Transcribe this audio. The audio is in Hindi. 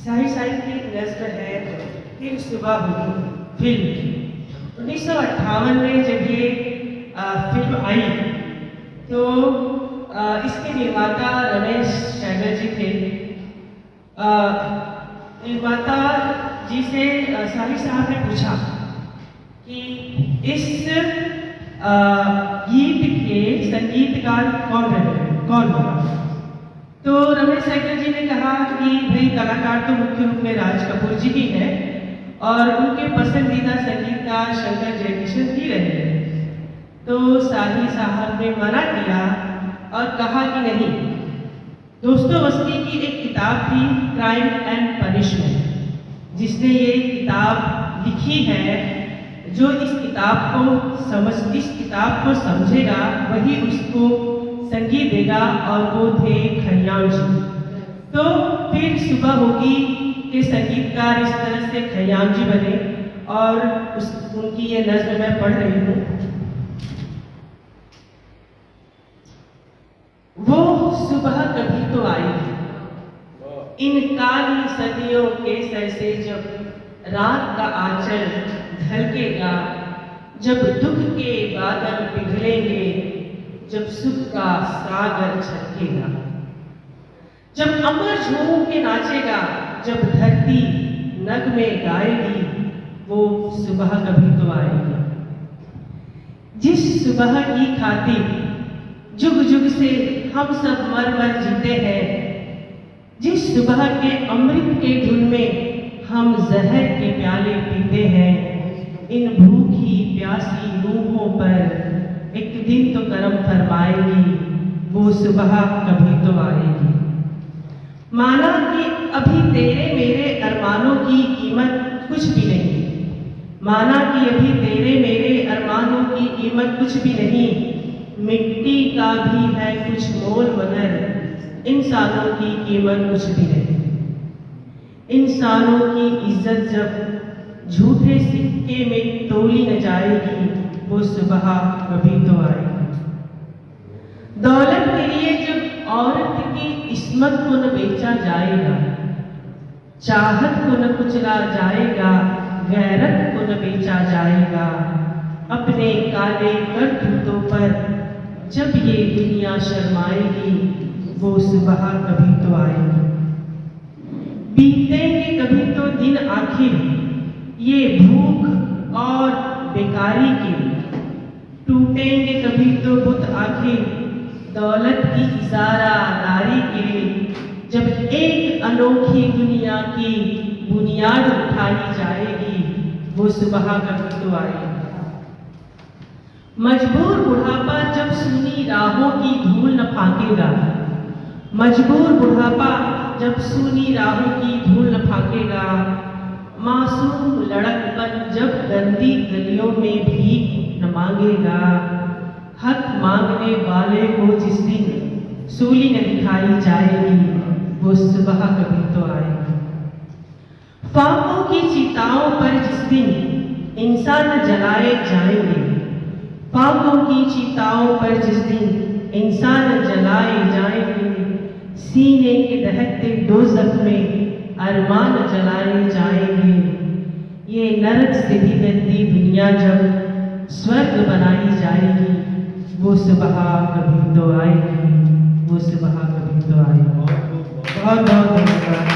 शाही साहिब की एक नज़्म है फिर सुबह होगी फिल्म की। 1958 में जब ये फिल्म आई तो इसके निर्माता रमेश सैगल जी थे। निर्माता जी से शाही साहब ने पूछा कि इस गीत के संगीतकार कौन होगा। तो रमेश सैगल जी ने कहा कि भाई कलाकार तो मुख्य रूप में राज कपूर जी ही हैं और उनके पसंदीदा संगीतकार शंकर जयकिशन जी रहे हैं। तो शाही साहब ने मना किया और कहा कि नहीं, दोस्तोवस्ती की एक किताब थी क्राइम एंड पनिशमेंट, जिसने ये किताब लिखी है, जो इस किताब को समझेगा वही उसको संगीत देगा, और वो थे खयाम जी। तो फिर सुबह होगी के संगीतकार इस तरह से खयाम जी बने और उनकी ये नज़्म मैं पढ़ रही हूँ। वो सुबह कभी तो आई इन काली सदियों के सर से, जब रात का आंचल ढलकेगा, जब दुख के बादल पिघलेंगे, जब सुख का सागर छलकेगा, जब अमर झूम के नाचेगा, जब धरती नगमे गाएगी, वो सुबह कभी तो आएगी। जिस सुबह की खातिर जुग जुग से हम सब मर मर जीते हैं, जिस सुबह के अमृत के धुन में हम जहर के प्याले पीते हैं, इन भूखी प्यासी रूहों पर एक दिन तो करम फरमाएगी, वो सुबह कभी तो आएगी। माना कि अभी तेरे मेरे अरमानों की कीमत कुछ भी नहीं, माना कि अभी तेरे मेरे अरमानों की कीमत कुछ भी नहीं, मिट्टी का भी है कुछ मोल, मगर इंसानों की कीमत कुछ भी नहीं। इंसानों की इज्जत जब झूठे सिक्के में तोली न जाएगी, वो सुबह कभी तो आएगी। दौलत के लिए जब औरत की इस्मत को न बेचा जाएगा, चाहत को न कुचला जाएगा, गैरत को न बेचा जाएगा, अपने काले करतूतों पर जब ये दुनिया शर्माएगी, वो सुबह कभी तो आएगी। बीतेंगे कभी तो दिन आखिर ये भूख और बेकारी के, टूटेंगे कभी तो बुत आखिर दौलत की इजारा दारी के, जब एक अनोखी दुनिया की बुनियाद उठाई जाएगी, वो सुबह कभी तो आएगी। मजबूर बुढ़ापा जब सूनी राहों की धूल न फाकेगा, मजबूर बुढ़ापा जब सूनी राहों की धूल न फाकेगा, मासूम लड़कपन जब गंदी गलियों में भीख न मांगेगा, हक मांगने वाले को जिस दिन सूली न दिखाई जाएगी, वो सुबह कभी तो आएगी। फाकों की चिताओं पर जिस दिन इंसान जलाए जाएंगे, फाकों की चिताओं पर जिस दिन इंसान जलाए जाएंगे, सीने के दहकते दोज़ख में अरमान जलाए जाएंगे, ये नरक से भी गंदी दुनिया जब स्वर्ग बनाई जाएगी, वो सुबह कभी तो आएगी, वो सुबह कभी तो आएगी। बहुत बहुत धन्यवाद।